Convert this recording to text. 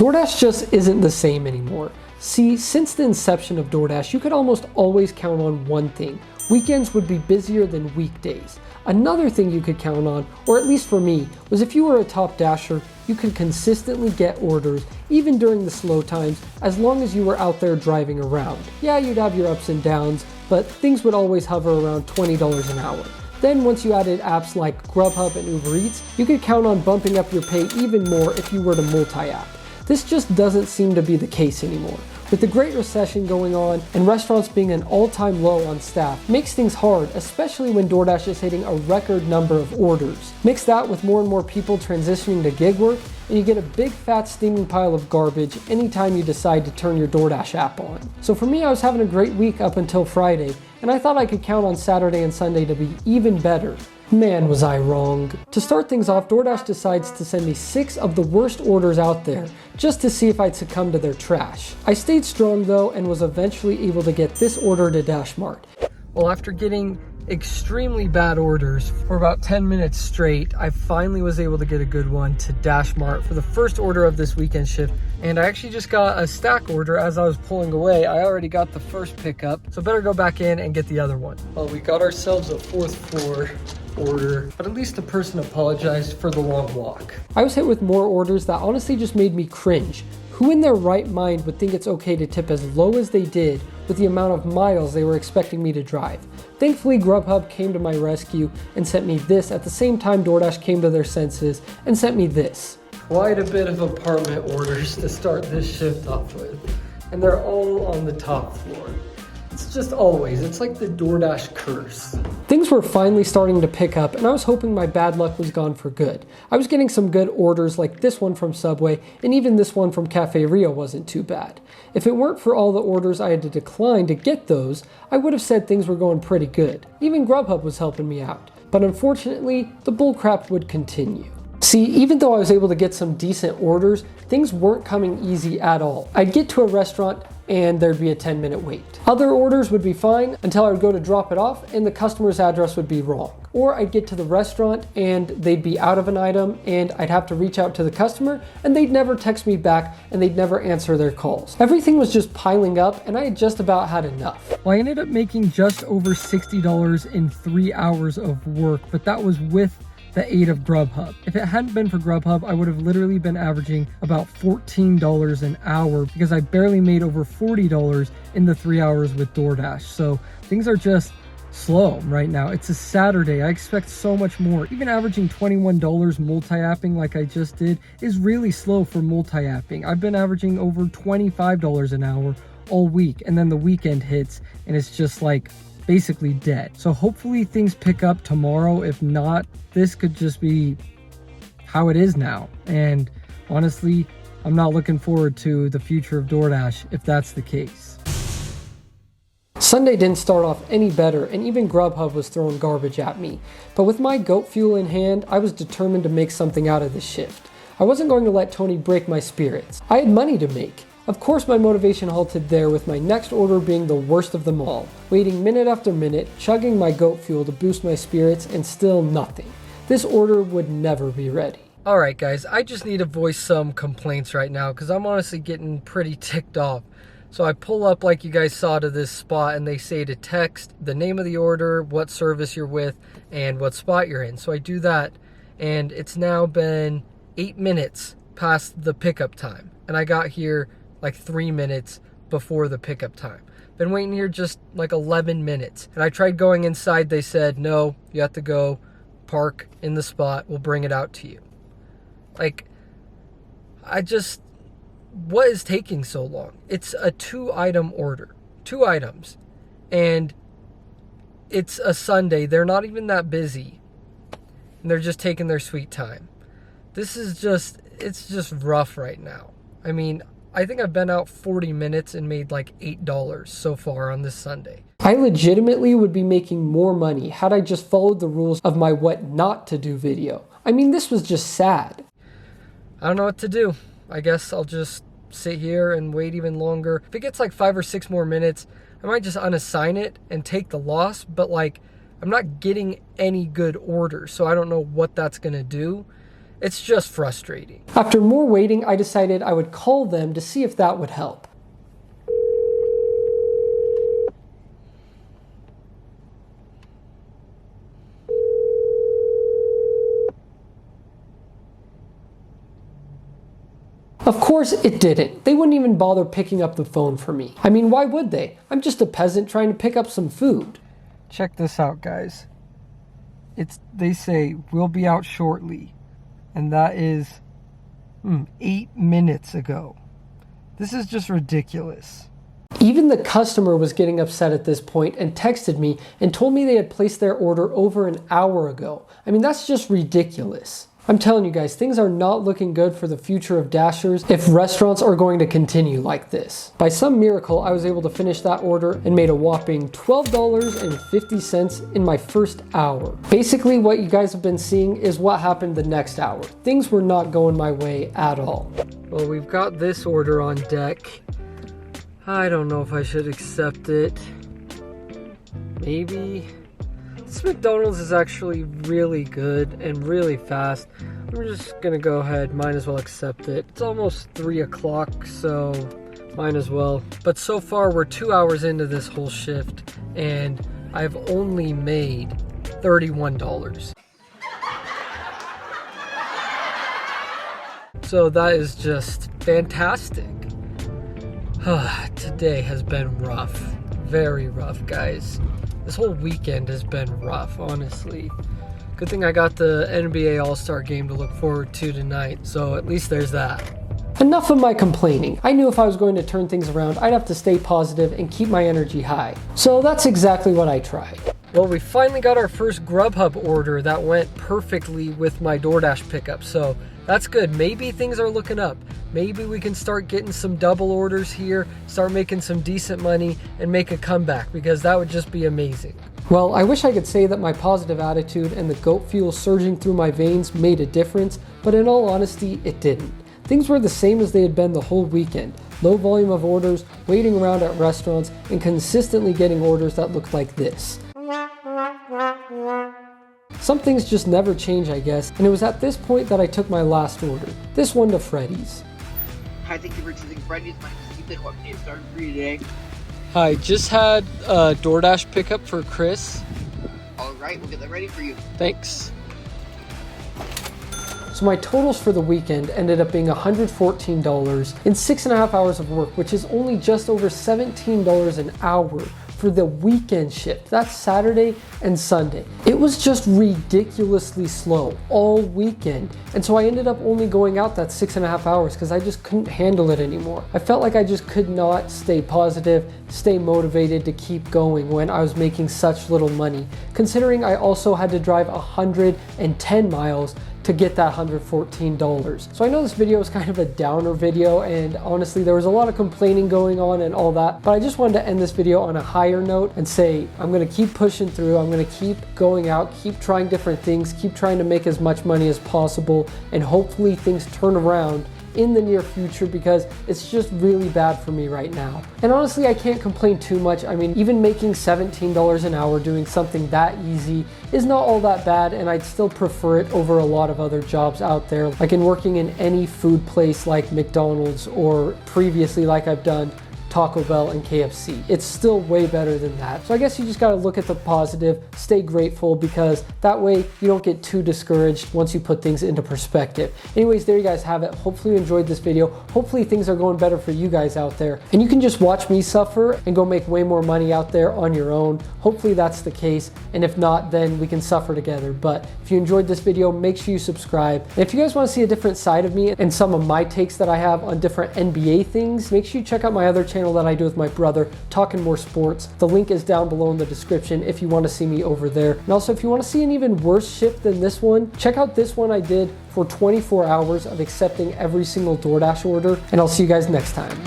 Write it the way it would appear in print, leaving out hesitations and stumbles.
DoorDash just isn't the same anymore. See, since the inception of DoorDash, you could almost always count on one thing. Weekends would be busier than weekdays. Another thing you could count on, or at least for me, was if you were a top dasher, you could consistently get orders, even during the slow times, as long as you were out there driving around. Yeah, you'd have your ups and downs, but things would always hover around $20 an hour. Then once you added apps like Grubhub and Uber Eats, you could count on bumping up your pay even more if you were to multi-app. This just doesn't seem to be the case anymore. With the Great Recession going on and restaurants being an all-time low on staff, makes things hard, especially when DoorDash is hitting a record number of orders. Mix that with more and more people transitioning to gig work, and you get a big fat steaming pile of garbage anytime you decide to turn your DoorDash app on. So for me, I was having a great week up until Friday, and I thought I could count on Saturday and Sunday to be even better. Man, was I wrong. To start things off, DoorDash decides to send me 6 of the worst orders out there, just to see if I'd succumb to their trash. I stayed strong though, and was eventually able to get this order to DashMart. Well, after getting extremely bad orders for about 10 minutes straight, I finally was able to get a good one to DashMart for the first order of this weekend shift. And I actually just got a stack order as I was pulling away. I already got the first pickup, so better go back in and get the other one. Well, we got ourselves a 4th floor order, but at least the person apologized for the long walk. I was hit with more orders that honestly just made me cringe. Who in their right mind would think it's okay to tip as low as they did with the amount of miles they were expecting me to drive? Thankfully, Grubhub came to my rescue and sent me this at the same time DoorDash came to their senses and sent me this. Quite a bit of apartment orders to start this shift off with, and they're all on the top floor. It's just always, it's like the DoorDash curse. Things were finally starting to pick up, and I was hoping my bad luck was gone for good. I was getting some good orders like this one from Subway, and even this one from Cafe Rio wasn't too bad. If it weren't for all the orders I had to decline to get those, I would have said things were going pretty good. Even Grubhub was helping me out. But unfortunately, the bullcrap would continue. See, even though I was able to get some decent orders, things weren't coming easy at all. I'd get to a restaurant and there'd be a 10-minute wait. Other orders would be fine until I would go to drop it off and the customer's address would be wrong. Or I'd get to the restaurant and they'd be out of an item and I'd have to reach out to the customer and they'd never text me back and they'd never answer their calls. Everything was just piling up and I had just about had enough. Well, I ended up making just over $60 in 3 hours of work, but that was with the aid of Grubhub. If it hadn't been for Grubhub, I would have literally been averaging about $14 an hour because I barely made over $40 in the 3 hours with DoorDash. So things are just slow right now. It's a Saturday. I expect so much more. Even averaging $21 multi-apping like I just did is really slow for multi-apping. I've been averaging over $25 an hour all week, and then the weekend hits and it's just like basically dead. So hopefully things pick up tomorrow. If not, this could just be how it is now. And honestly, I'm not looking forward to the future of DoorDash if that's the case. Sunday didn't start off any better, and even Grubhub was throwing garbage at me. But with my goat fuel in hand, I was determined to make something out of this shift. I wasn't going to let Tony break my spirits. I had money to make. Of course, my motivation halted there, with my next order being the worst of them all. Waiting minute after minute, chugging my goat fuel to boost my spirits, and still nothing. This order would never be ready. Alright guys, I just need to voice some complaints right now because I'm honestly getting pretty ticked off. So I pull up like you guys saw to this spot and they say to text the name of the order, what service you're with, and what spot you're in. So I do that, and it's now been 8 minutes past the pickup time. And I got here like 3 minutes before the pickup time. Been waiting here just like 11 minutes. And I tried going inside. They said, no, you have to go park in the spot. We'll bring it out to you. Like, what is taking so long? It's a 2-item order. 2 items. And it's a Sunday. They're not even that busy. And they're just taking their sweet time. This is just, it's just rough right now. I mean, I think I've been out 40 minutes and made like $8 so far on this Sunday. I legitimately would be making more money had I just followed the rules of my what not to do video. I mean, this was just sad. I don't know what to do. I guess I'll just sit here and wait even longer. If it gets like 5 or 6 more minutes, I might just unassign it and take the loss, but like, I'm not getting any good orders, so I don't know what that's gonna do. It's just frustrating. After more waiting, I decided I would call them to see if that would help. Of course it didn't. They wouldn't even bother picking up the phone for me. I mean, why would they? I'm just a peasant trying to pick up some food. Check this out, guys. They say, we'll be out shortly. And that is 8 minutes ago. This is just ridiculous. Even the customer was getting upset at this point and texted me and told me they had placed their order over an hour ago. I mean, that's just ridiculous. I'm telling you guys, things are not looking good for the future of Dashers if restaurants are going to continue like this. By some miracle, I was able to finish that order and made a whopping $12.50 in my first hour. Basically, what you guys have been seeing is what happened the next hour. Things were not going my way at all. Well, we've got this order on deck. I don't know if I should accept it. Maybe. This McDonald's is actually really good and really fast. I'm just gonna go ahead, might as well accept it. It's almost 3 o'clock, so might as well. But so far we're 2 hours into this whole shift and I've only made $31. So that is just fantastic. Today has been rough, very rough, guys. This whole weekend has been rough, honestly. Good thing I got the NBA All-Star game to look forward to tonight, so at least there's that. Enough of my complaining. I knew if I was going to turn things around, I'd have to stay positive and keep my energy high. So that's exactly what I tried. Well, we finally got our first Grubhub order that went perfectly with my Doordash pickup, so that's good. Maybe things are looking up. Maybe we can start getting some double orders here, start making some decent money, and make a comeback, because that would just be amazing. Well, I wish I could say that my positive attitude and the goat fuel surging through my veins made a difference, but in all honesty, it didn't. Things were the same as they had been the whole weekend. Low volume of orders, waiting around at restaurants, and consistently getting orders that looked like this. Some things just never change, I guess, and it was at this point that I took my last order. This one to Freddy's. Hi, thank you for choosing Freddy's. My name is Ethan. What can you start for you today? Hi, just had a DoorDash pickup for Chris. Alright, we'll get that ready for you. Thanks. So my totals for the weekend ended up being $114 in 6.5 hours of work, which is only just over $17 an hour for the weekend shift. That's Saturday and Sunday. It was just ridiculously slow all weekend. And so I ended up only going out that 6.5 hours because I just couldn't handle it anymore. I felt like I just could not stay positive, stay motivated to keep going when I was making such little money, considering I also had to drive 110 miles to get that $114. So I know this video is kind of a downer video, and honestly there was a lot of complaining going on and all that, but I just wanted to end this video on a higher note and say I'm gonna keep pushing through, I'm gonna keep going out, keep trying different things, keep trying to make as much money as possible, and hopefully things turn around in the near future, because it's just really bad for me right now. And honestly, I can't complain too much. I mean, even making $17 an hour doing something that easy is not all that bad, and I'd still prefer it over a lot of other jobs out there, like in working in any food place like McDonald's, or previously like I've done Taco Bell and KFC. It's still way better than that. So I guess you just gotta look at the positive, stay grateful, because that way you don't get too discouraged once you put things into perspective. Anyways, there you guys have it. Hopefully you enjoyed this video. Hopefully things are going better for you guys out there, and you can just watch me suffer and go make way more money out there on your own. Hopefully that's the case, and if not, then we can suffer together. But if you enjoyed this video, make sure you subscribe. And if you guys want to see a different side of me and some of my takes that I have on different NBA things, make sure you check out my other channel that I do with my brother, Talkin More Sports. The link is down below in the description if you want to see me over there. And also, if you want to see an even worse shift than this one, check out this one I did for 24 hours of accepting every single DoorDash order, and I'll see you guys next time.